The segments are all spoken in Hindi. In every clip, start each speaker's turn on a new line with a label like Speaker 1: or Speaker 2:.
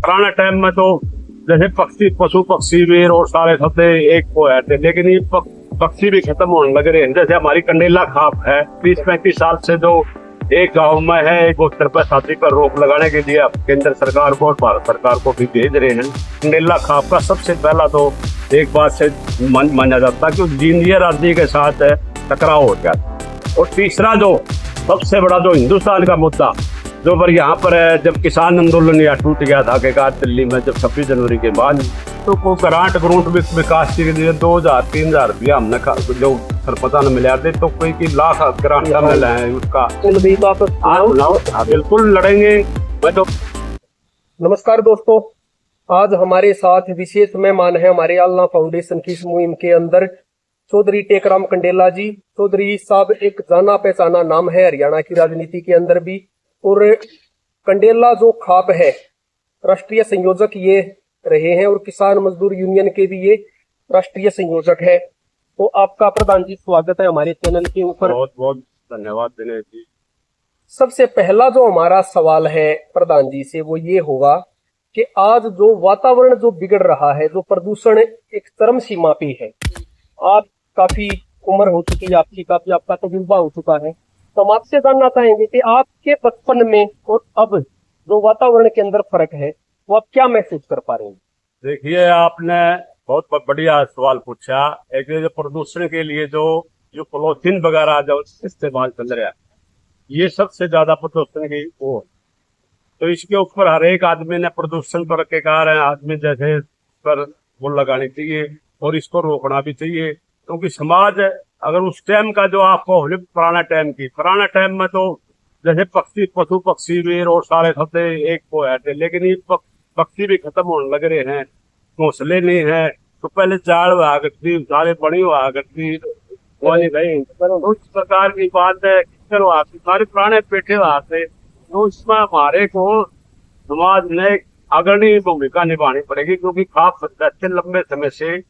Speaker 1: पुराने टाइम में तो जैसे पक्षी पशु पक्षी भी और सारे सबसे एक वो है थे, लेकिन ये पक्षी भी खत्म होने लग रहे हैं। जैसे हमारी कंडेला खाप है, 30-35 साल से जो एक गांव में है, एक उत्तर पर शादी पर रोक लगाने के लिए अब केंद्र सरकार को और भारत सरकार को भी भेज रहे हैं। कंडेला खाप का सबसे पहला तो एक बात से माना जाता है कि इंडिया राज्य के साथ टकराव हो गया। और तीसरा जो सबसे बड़ा जो हिंदुस्तान का मुद्दा जो पर यहाँ पर है, जब किसान आंदोलन यहाँ टूट गया था आखिरकार दिल्ली में, जब 26 जनवरी के बाद तो को ग्रांट विकास के लिए 2,000-3,000 रुपया हमने जो सरपंच ने मिला दे, तो कोई की लाख ग्रांट मिला है उसका। बिल्कुल लड़ेंगे। मैं तो
Speaker 2: नमस्कार दोस्तों, आज हमारे साथ विशेष मेहमान है हमारे अल्लाह फाउंडेशन की इस मुहिम के अंदर चौधरी टेकराम कंडेला जी। चौधरी साहब एक जाना पहचाना नाम है हरियाणा की राजनीति के अंदर भी, और कंडेला जो खाप है राष्ट्रीय संयोजक ये रहे हैं और किसान मजदूर यूनियन के भी ये राष्ट्रीय संयोजक है। तो आपका प्रधान जी स्वागत है हमारे चैनल के ऊपर।
Speaker 1: बहुत बहुत धन्यवाद दिनेश जी।
Speaker 2: सबसे पहला जो हमारा सवाल है प्रधान जी से वो ये होगा कि आज जो वातावरण जो बिगड़ रहा है, जो प्रदूषण एक चरम सीमा पे है, आप काफी उम्र हो चुकी है आपकी, काफी आपका तजुर्बा हो चुका है, तो हम आपसे जानना चाहेंगे कि आपके बचपन में और अब जो वातावरण के अंदर फर्क है वो आप क्या महसूस कर पा रहे हैं?
Speaker 1: देखिए, आपने बहुत बढ़िया सवाल पूछा। एक जो प्रदूषण के लिए जो पॉलीथीन वगैरह जो इस्तेमाल चल रहा है, ये सबसे ज्यादा प्रदूषण की वो। तो इसके ऊपर हर एक आदमी ने प्रदूषण पर के कारण आदमी जैसे पर वो लगानी चाहिए और इसको रोकना भी चाहिए, क्योंकि समाज अगर उस टाइम का जो आपको पुराना टाइम में तो जैसे पशु पक्षी भी और सारे सबसे एक वो है थे, लेकिन ये पक्षी भी खत्म होने लग रहे हैं, घोंसले नहीं है। तो पहले चार हुआ करती, सारे बड़ी हुआ करती, उस प्रकार की बात है, सारे पुराने पेटे हुआ थे। तो इसमें हमारे को समाज ने अग्रणी भूमिका निभानी पड़ेगी, क्योंकि खाप अच्छे लंबे समय से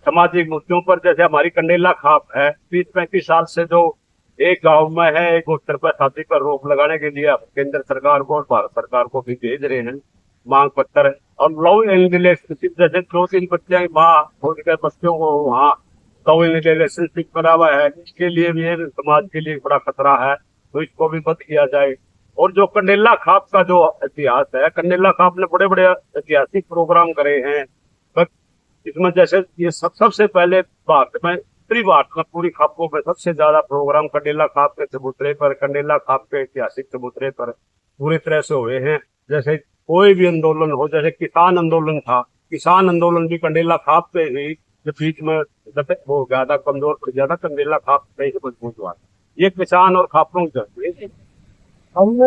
Speaker 1: सामाजिक मुद्दों पर, जैसे हमारी कंडेला खाप है, 30-35 साल से जो एक गांव में है, एक उत्तर पर शादी पर रोक लगाने के लिए केंद्र सरकार को और भारत सरकार को भी भेज रहे हैं मांग पत्र। और लव एंड रिलेशनशिप जैसे 2-3 बच्चे माँ छोड़कर बच्चों को वहाँ लव एंड रिलेशनशिप बना हुआ है, इसके लिए भी समाज के लिए बड़ा खतरा है, तो इसको भी बंद किया जाए। और जो कंडेला खाप का जो इतिहास है, कंडेला खाप ने बड़े बड़े ऐतिहासिक प्रोग्राम करे हैं इसमें। जैसे ये सबसे पहले भारत में पूरी खापों में सबसे ज्यादा प्रोग्राम कंडेला खाप के चबूतरे पर, कंडेला खाप के ऐतिहासिक चबूतरे पर पूरी तरह से हुए हैं। जैसे कोई भी आंदोलन हो, जैसे किसान आंदोलन था, किसान आंदोलन भी कंडेला खाप पे ही जो बीच में वो ज्यादा कमजोर पड़ गया था, कंडेला खाप पे ही मजबूत हुआ। ये किसान और खापों की
Speaker 2: हम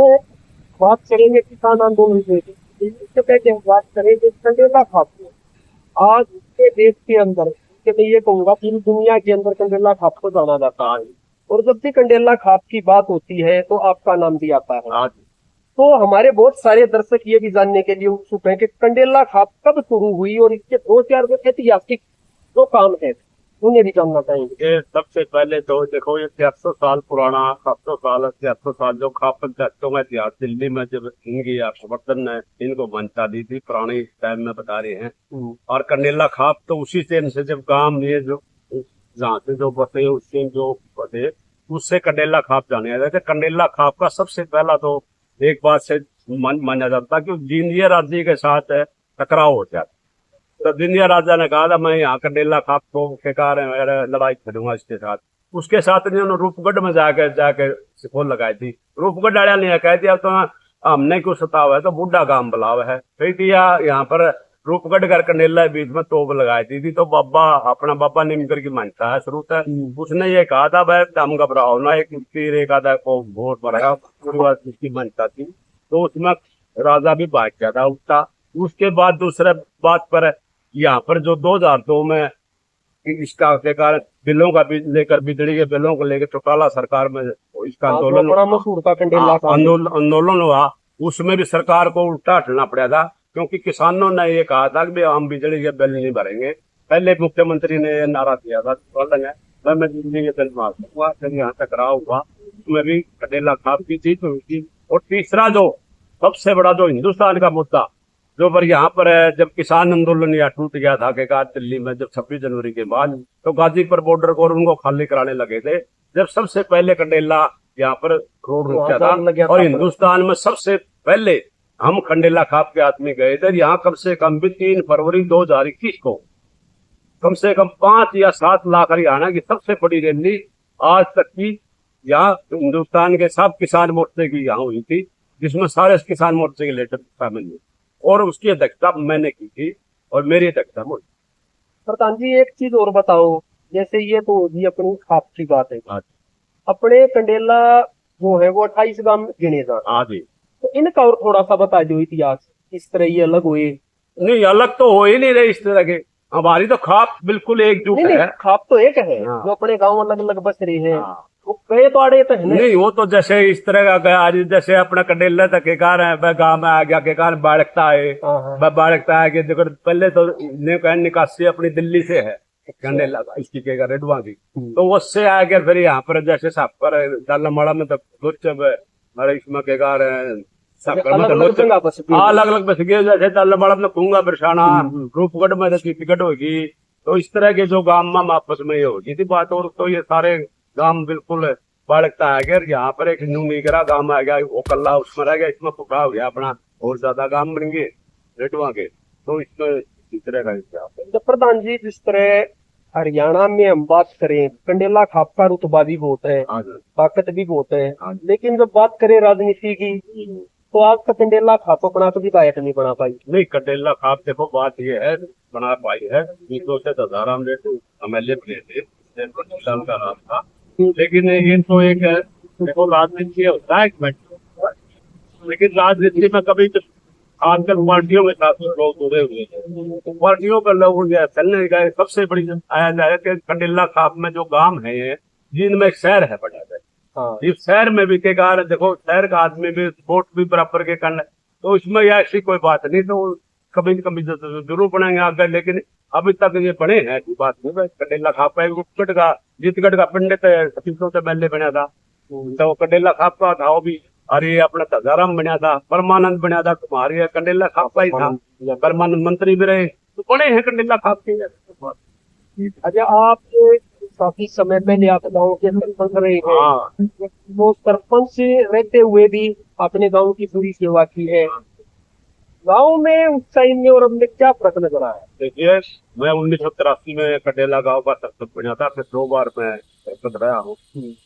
Speaker 2: बात करेंगे किसान आंदोलन की, इससे पहले हम बात करेंगे कंडेला खाप की। आज के देश के अंदर मैं ये कहूंगा पूरी दुनिया के अंदर कंडेला खाप को जाना जाता है, और जब भी कंडेला खाप की बात होती है तो आपका नाम भी आता है। तो हमारे बहुत सारे दर्शक ये भी जानने के लिए उत्सुक हैं कि कंडेला खाप कब शुरू हुई और इसके 2-4 ऐतिहासिक जो काम है उन्हें भी जानना चाहेंगे।
Speaker 1: सबसे पहले तो देखो, ये 700 साल पुराना, 700 साल जो खाप पंचायतों में इतिहास दिल्ली में जब इनकी प्रवर्तन ने इनको मान्यता दी थी, पुराने टाइम में बता रहे हैं। और कंडेला खाप तो उसी से जब गांव ये जो जहाँ से जो बसे उससे जो बसे उससे कंडेला खाप जाने जाते थे। कंडेला खाप का सबसे पहला तो एक बात से माना जाता कि इंडिया राज्य के साथ टकराव हो जाता। तो इंडिया राजा ने कहा था मैं यहाँ कंडेला खाप को के कारण लड़ाई करूंगा इसके साथ। उसके साथ इन्होंने रूपगढ़ में जाके सिपोल लगाई थी। रूपगढ़ डालिया ने कह दिया तो हमने क्यों सतावा है, तो बूढ़ा गांव बुलावा है, कह दिया यहाँ पर रूपगढ़ कर कंडेला बीच में तोप लगाई थी। तो अपना बाबा निमकर की मान्यता है शुरू से, उसने ये कहा था भाई हम घबराओ ना, एक तीर एक आधा को वोट बढ़ाया, उसकी मान्यता थी। तो उसमें राजा भी भाग गया था उसका। उसके बाद दूसरे बात पर यहाँ पर जो 2002 में इसका के कारण बिलों का लेकर बिजली के बिलों को लेकर चौटाला सरकार में इसका आंदोलन हुआ, उसमें भी सरकार को उल्टा हटना पड़ा था, क्योंकि किसानों ने ये कहा था कि हम बिजली के बिल नहीं भरेंगे। पहले मुख्यमंत्री ने ये नारा दिया था मैं बिजली के बिल मार दूंगा, फिर यहाँ टकराव हुआ, उसमें भी कंडेला खाप की थी। और तीसरा जो सबसे बड़ा जो हिंदुस्तान का मुद्दा जो पर यहाँ पर है, जब किसान आंदोलन यहाँ टूट गया था के बाद दिल्ली में, जब 26 जनवरी के बाद, तो गाजीपुर बॉर्डर को और उनको खाली कराने लगे थे। जब सबसे पहले कंडेला यहाँ पर रोड रुका था, और हिंदुस्तान में सबसे पहले हम कंडेला खाप के आदमी गए थे। यहाँ कम से कम भी 3 फरवरी 2021 को कम से कम 5 या 7 लाख हरियाणा की सबसे बड़ी रैली आज तक की यहाँ हिंदुस्तान के सब किसान मोर्चे की यहाँ हुई थी, जिसमें सारे किसान मोर्चे के लीडर शामिल हुए, और उसकी अध्यक्षता मैंने की थी और मेरी अध्यक्षता में।
Speaker 2: प्रधान जी एक चीज और बताओ, जैसे ये तो होगी अपनी खाप की बात है,
Speaker 1: हाँ
Speaker 2: अपने कंडेला वो है वो 28 गांव गिने जाते,
Speaker 1: हाँ जी।
Speaker 2: तो इनका और थोड़ा सा बता दो इतिहास, किस तरह ये अलग हुए।
Speaker 1: नहीं, अलग तो हो ही नहीं रहे इस तरह के, हमारी तो खाप बिल्कुल एकजुट
Speaker 2: नहीं
Speaker 1: है।
Speaker 2: खाप तो एक है,
Speaker 1: हाँ।
Speaker 2: जो अपने गांव अलग अलग बस रहे हैं,
Speaker 1: हाँ।
Speaker 2: वो कई तो आड़े तो है ना।
Speaker 1: नहीं, वो तो जैसे इस तरह का गया आज, जैसे अपना कंडेला तक के कारण है, वह गाँव में आ गया के कारण बाढ़ता है,
Speaker 2: हाँ।
Speaker 1: वह बाढ़ता है कि देखो पहले तो निकासी अपनी दिल्ली से है कंडेला इसकी के रेडवा की, तो उससे आ गया फिर यहाँ पर जैसे सापर दालामाड़ा में तो इसमें के कारण अलग अलग बस गए, जैसे दालामाड़ा में खूंगा बिरसाना, रूपगढ़ में टिकट होगी, तो इस तरह के जो गांव में आपस में ये होगी थी बात। और तो ये सारे गांव बिल्कुल बाढ़ता आ गया, यहाँ पर एक न्यू निगरा गांव आ गया, वो कल्ला उसमें रह गया, इसमें फुटा हो गया अपना, और ज्यादा गांव बन गए रेडवा के, तो इसमें इस तरह का।
Speaker 2: जब प्रधान जी जिस तरह हरियाणा में हम बात करें, कंडेला खाप का रुतबा भी बहुत है, ताकत भी बहुत है, लेकिन जब बात करें राजनीति की, तो आज तक कंडेला खाप अपना कभी विधायक नहीं बना पाई।
Speaker 1: नहीं, कंडेला खाप देखो बात ये है बना पाई है, तो से ददाराम MLA बने थे, का नाम था, लेकिन ये तो एक देखो राजनीति होता है, लेकिन राजनीति में कभी आजकल पार्टियों में साथ लोग जुड़े हुए हैं, पार्टियों का लोग चलने गए। सबसे बड़ी आया जाए कि कंडेला खाप में जो गांव है ये, जिनमें एक शहर है बड़ा है, इस शहर में भी के कारण देखो शहर का आदमी भी वोट भी बराबर के करना, तो इसमें ऐसी कोई बात नहीं, तो कभी न कभी जरूर बनेंगे आगे, लेकिन अभी तक ये बने हैं ऐसी बात नहीं। कंडेला खाप का रूपगढ़ का जीतगढ़ का पंडित सतीशों से MLA बना था, तो कंडेला खाप का था वो भी, और ये अपना तजाराम बना था, परमानंद बना था, हमारे कंडेला खाप का ही था, परमानंद मंत्री भी रहे, तो बड़े हैं कंडेला खाप के।
Speaker 2: अच्छा, आप काफी समय पहले आप गाँव के सरपंच रहे हैं, वो सरपंच रहते हुए भी अपने गाँव की पूरी सेवा की है, गाँव में उस टाइम में और अब में क्या फर्क नजर आया?
Speaker 1: देखिए, मैं 1983 में कंडेला गांव का सरपंच बना था, फिर 2 बार मैं सरपंच रहा हूँ,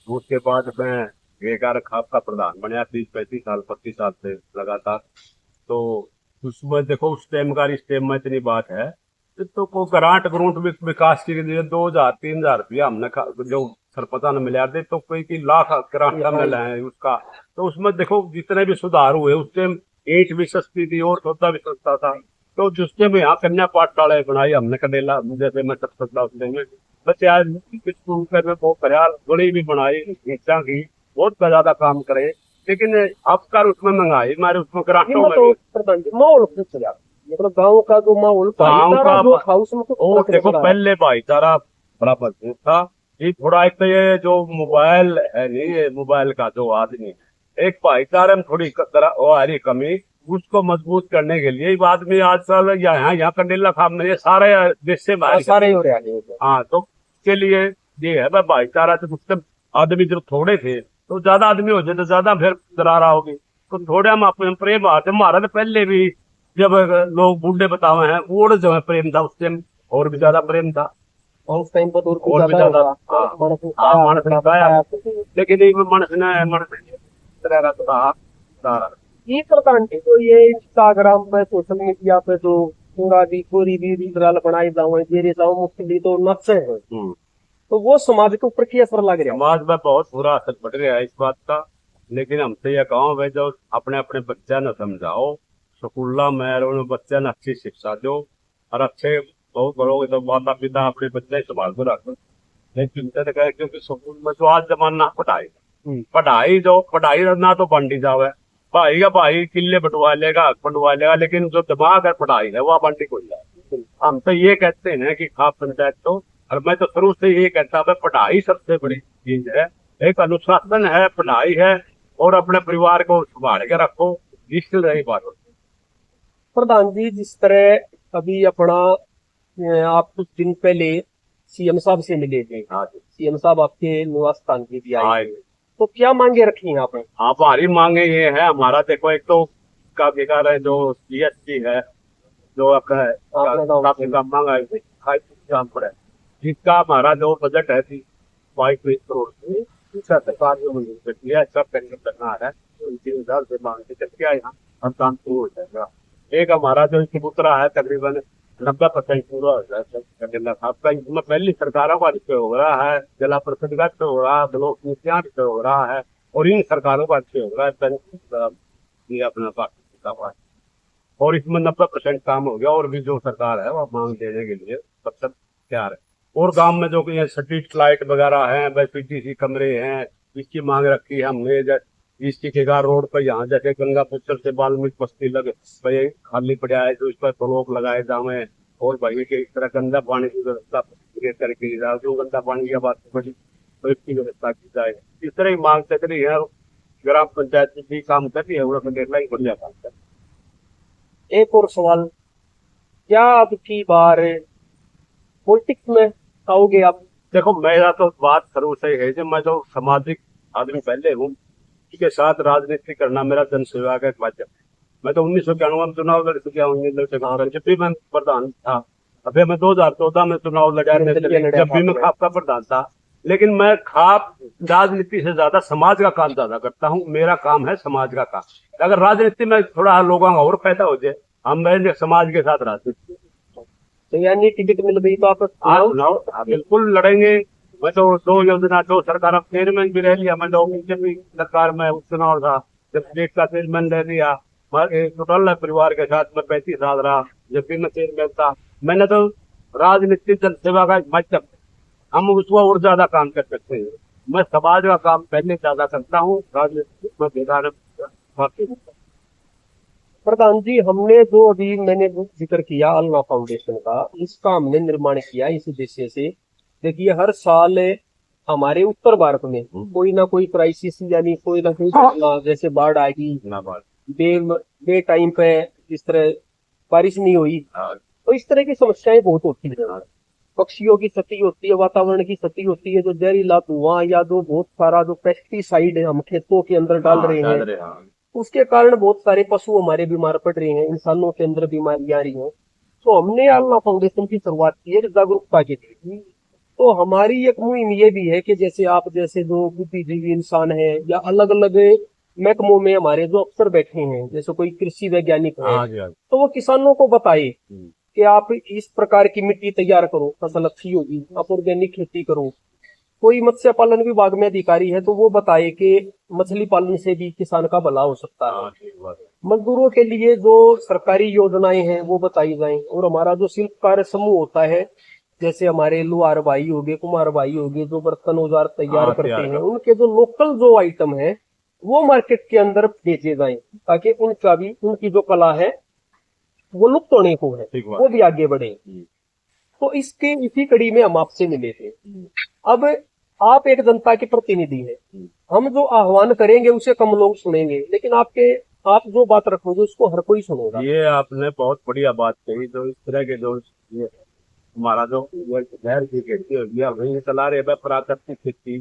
Speaker 1: उसके बाद मैं 11 खाप का प्रधान बना 30-35 साल 25 साल से लगातार। तो उसमें देखो उस टाइम का इस टाइम में इतनी बात है, तो को ग्रांट विकास के लिए 2000-3000 रुपया हमने जो सरपंच ने मिला दे, तो कोई की लाख ग्रांट मिला है उसका, तो उसमें देखो जितने भी सुधार हुए, उस टाइम ईंट भी सस्ती थी और सौदा भी सस्ता था, तो जिससे में यहाँ कन्या पाठशाला बनाई हमने कंडेला, जैसे मैं सरपंच था उसने में बच्चे आज स्कूल में बहुत प्रयास गली भी बनाई, ईटा की बहुत ज्यादा काम करे, लेकिन अब कर उसमें महंगाई हमारे उसमें ग्रांटों में
Speaker 2: माहौल मतलब गाँव का जो माहौल
Speaker 1: देखो पहले भाईचारा बड़ा मजबूत था, ये थोड़ा एक तो ये जो मोबाइल है नहीं, ये मोबाइल का जो आदमी एक भाईचारे में थोड़ी वो आ रही कमी, उसको मजबूत करने के लिए आदमी आजकल यहाँ कंडेला खाप में ये सारे देश से
Speaker 2: सारे हो रहे हैं।
Speaker 1: हाँ, तो उसके लिए ये है भाईचारा, तो उससे आदमी जब थोड़े थे तो ज्यादा आदमी हो जाए तो ज्यादा फिर दरारा होगी, तो थोड़े हम अपने प्रेम आते हमारा तो पहले भी जब लोग बूढ़े बतावे हैं वो जो है प्रेम था, उस टाइम और भी ज्यादा प्रेम था,
Speaker 2: और उस टाइम पर
Speaker 1: और भी ज्यादा लेकिन मन
Speaker 2: ये प्रधान जी, तो ये इंस्टाग्राम पे सोशल मीडिया पे जो पूरा भी पूरी भी रील बनाई जाओ मुफ्ती तो नक्शे है, तो वो समाज के ऊपर क्या असर लग रहा है?
Speaker 1: समाज में बहुत बुरा असर पड़ रहा है इस बात का, लेकिन हमसे यह कहो भाई जो अपने अपने बच्चा न समझाओ, स्कूल में बच्चा ने अच्छी शिक्षा दो, और अच्छे बहुत करोगे तो माता पिता अपने बच्चे संभाल कर रखो, लेकिन क्योंकि स्कूल में जो आज जमाना पढ़ाई ना तो बंटी जावे, भाई का भाई किले बंटवा लेगा, लेकिन जो दिमाग है पढ़ाई है वह बंटी को जाए। हम तो ये कहते हैं कि खाप पंचायत तो, और मैं तो शुरू से ये कहता हूँ पढ़ाई सबसे बड़ी चीज है, एक अनुशासन है, पढ़ाई है, और अपने परिवार को संभाल के रखो, जिससे रही बात होती।
Speaker 2: प्रधान जी, जिस तरह अभी अपना आप कुछ दिन पहले सीएम साहब से मिले थे,
Speaker 1: हाँ जी।
Speaker 2: सीएम साहब आपके निवास स्थान पे भी आए
Speaker 1: हाँ
Speaker 2: थे, तो क्या मांगे रखी हैं आपने?
Speaker 1: हमारी मांगे ये है, हमारा देखो एक तो का बेकार है जो जीएसटी है, जो आपका
Speaker 2: आपने कहा
Speaker 1: काफी कम मांगा है, काम पर है, जिसका हमारा जो बजट है 22 करोड़ से दूसरा सरकार जो मंजूर करती है, सब टेंडर करना है, तो 30,000 से मांग के चल के यहाँ हम काम शुरू हो जाएगा। एक हमारा जो चबूतरा है तकरीबन 90% पूरा हो जाएगा आपका। इसमें पहली सरकारों का पे हो रहा है, जिला परिषद का पे हो रहा है, ब्लॉक नीतियां पे हो रहा है, और इन सरकारों का पे हो रहा है, ये अपना पार्टी का हुआ है। और इसमें 90% काम हो गया, और भी जो सरकार है वो मांग देने के लिए सब सब तैयार है। और गांव में जो कि स्ट्रीट लाइट वगैरह हैं, पीटीसी कमरे हैं, इसकी मांग रखी है हमने। इसकी केगार रोड पर यहाँ जैसे गंगा पुत्र से वाल्मीकि बस्ती लगे भाई खाली पड़ा है, तो इस पर ब्लॉक लगाए जाए, और भाई के इस तरह गंदा पानी की व्यवस्था करके जो गंदा पानी की बात बड़ी, तो इसकी व्यवस्था की जाए। इस तरह की मांग चल रही है, ग्राम पंचायत भी काम कर रही है, वो देखना ही बढ़िया काम कर।
Speaker 2: एक और सवाल, क्या अब की बार पॉलिटिक्स में आओगे आप?
Speaker 1: देखो मेरा तो बात शुरू से ही है कि मैं तो सामाजिक आदमी पहले हूँ, इसके साथ राजनीति करना मेरा जन सेवा का एक माध्यम है। मैं तो 1991 में चुनाव लड़ चुका हूँ, जब भी मैं प्रधान था। अभी मैं 2014 में चुनाव लड़ा, जब भी मैं खाप का प्रधान था। लेकिन मैं खाप राजनीति से ज्यादा समाज का काम ज्यादा करता हूँ, मेरा काम है समाज का काम। अगर राजनीति में थोड़ा लोगों का और फायदा हो जाए, हम मैं समाज के साथ राजनीति।
Speaker 2: तो यानी टिकट मिल गई तो आप
Speaker 1: चुनाव बिल्कुल लड़ेंगे। मैं तो 2 योजना 2 सरकार चेयरमैन भी रह लिया, मैं तो बीजेपी सरकार में चुनाव था, जब स्टेट का चेयरमैन रह लिया। टोटल परिवार के साथ में 35 साल रहा, जब भी मैं चेयरमैन था। मैंने तो राजनीतिक जन सेवा का एक माध्यम, हम उसको और ज्यादा काम कर सकते हैं। मैं समाज का काम पहले ज्यादा करता हूँ, राजनीतिक में बेकार बाकी।
Speaker 2: प्रधान जी, हमने जो अभी मैंने जिक्र किया अल्लाह फाउंडेशन का, इसका हमने निर्माण किया इस उद्देश्य से। देखिए, हर साल हमारे उत्तर भारत में कोई ना कोई क्राइसिस, यानी कोई ना कोई घटना, जैसे बाढ़ आएगी, बे बे टाइम पे इस तरह बारिश नहीं हुई, तो इस तरह की समस्याएं बहुत होती है। पक्षियों की क्षति होती है, वातावरण की क्षति होती है, जो जहरीला धुआं या जो बहुत सारा जो पेस्टिसाइड हम खेतों के अंदर डाल रहे हैं, उसके कारण बहुत सारे पशु हमारे बीमार पड़ रहे हैं, इंसानों के अंदर बीमारियां आ रही हैं। तो हमने अल्लाह फाउंडेशन की शुरुआत की है जागरूकता के लिए। तो हमारी एक मुहिम ये भी है कि जैसे आप जैसे जो बुद्धिजीवी इंसान है, या अलग अलग महकमों में हमारे जो अफसर बैठे हैं, जैसे कोई कृषि वैज्ञानिक है, तो वो किसानों को बताए कि आप इस प्रकार की मिट्टी तैयार करो, फसल अच्छी होगी, आप ऑर्गेनिक खेती करो। कोई मत्स्य पालन विभाग में अधिकारी है तो वो बताए कि मछली पालन से भी किसान का भला हो सकता है। मजदूरों के लिए जो सरकारी योजनाएं हैं वो बताई जाएं। और हमारा जो शिल्पकार समूह होता है, जैसे हमारे लुहार भाई हो गए, कुम्हार भाई हो गए, जो बर्तन औजार तैयार करते हैं, उनके जो लोकल जो आइटम है वो मार्केट के अंदर बेचे जाएं, ताकि उनका भी, उनकी जो कला है वो लुप्त होने को है, वो भी आगे बढ़े। तो इसके इसी कड़ी में हम आपसे मिले थे। अब आप एक जनता के प्रतिनिधि हैं, हम जो आह्वान करेंगे उसे कम लोग सुनेंगे, लेकिन आप जो बात रखोगे उसको हर कोई सुनेगा।
Speaker 1: ये आपने बहुत बढ़िया बात कही। जो इस तरह के जो ये हमारा जो शहर की खेती होगी, वही चला रहे हैं, प्राकृतिक खेती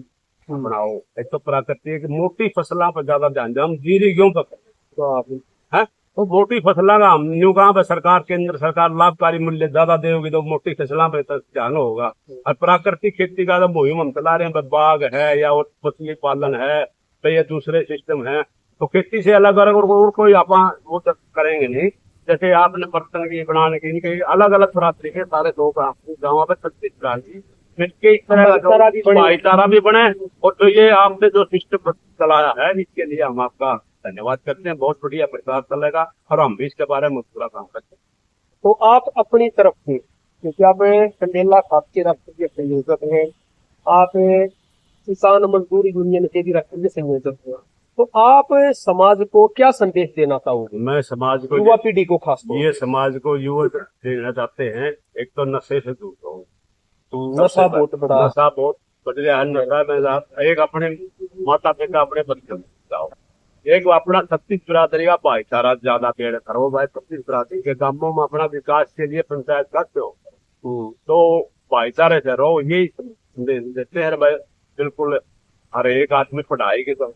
Speaker 1: बनाओ। एक तो प्राकृतिक मोटी फसलों पर ज्यादा ध्यान दो, हम जीरी गेहूं पर है, तो मोटी फसलों का हम न्यू कहाँ पे सरकार, केंद्र सरकार लाभकारी मूल्य ज्यादा देगी, तो मोटी फसलों पर ध्यान होगा। और प्राकृतिक खेती का तो मुहिम हम चला रहे हैं, बाग है या और मछली पालन है, तो ये दूसरे सिस्टम है। तो खेती से अलग अलग और कोई आप वो तो करेंगे नहीं। जैसे आपने बर्तन की बनाने की, इनके अलग अलग तरीके सारे दो गाँव पे 36 प्रकार की मिलके इस तरह का भाईचारा भी बने। और तो ये आपने जो सिस्टम चलाया है, इसके लिए हम आपका धन्यवाद करते हैं। बहुत बढ़िया प्रचार चलेगा, और हम भी इसके बारे में पूरा काम करते हैं।
Speaker 2: तो आप अपनी तरफ से, क्योंकि आप कंडेला खाप के राष्ट्रीय संयोजक हैं, आप किसान मजदूर यूनियन के भी राष्ट्रीय संयोजक हैं, तो आप समाज को क्या संदेश देना चाहोगे?
Speaker 1: मैं समाज को,
Speaker 2: युवा पीढ़ी को खास तौर,
Speaker 1: ये समाज को युवा देना चाहते हैं, एक तो नशे से दूर रहो। तो
Speaker 2: नशा बहुत
Speaker 1: बढ़ रहा है। नशा में एक अपने माता पिता अपने बच्चों को बताओ, एक अपना 36 बिरादरी का भाईचारा ज्यादा पेड़ करो भाई। 36 बिरादरी के गांवों में अपना विकास के लिए पंचायत करते हो तो भाईचारे से रहो, यही संदेश देते हैं भाई। बिल्कुल हर एक आदमी पढ़ाई के तो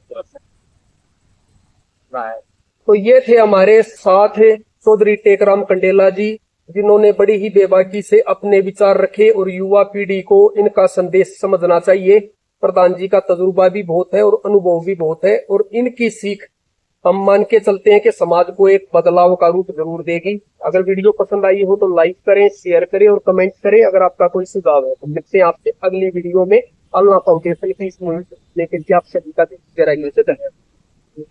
Speaker 2: तो ये थे हमारे साथ चौधरी टेकराम कंडेला जी, जिन्होंने बड़ी ही बेबाकी से अपने विचार रखे और युवा पीढ़ी को इनका संदेश समझना चाहिए। प्रधान जी का तजुर्बा भी बहुत है और अनुभव भी बहुत है, और इनकी सीख हम मान के चलते हैं कि समाज को एक बदलाव का रूप जरूर देगी। अगर वीडियो पसंद आई हो तो लाइक करें, शेयर करें और कमेंट करें। अगर आपका कोई सुझाव है तो मिलते हैं आपसे अगली वीडियो में। अल्लाह फाउंडेशन की इस मुहिम लेकर आप सभी का गहराइयों से धन्यवाद।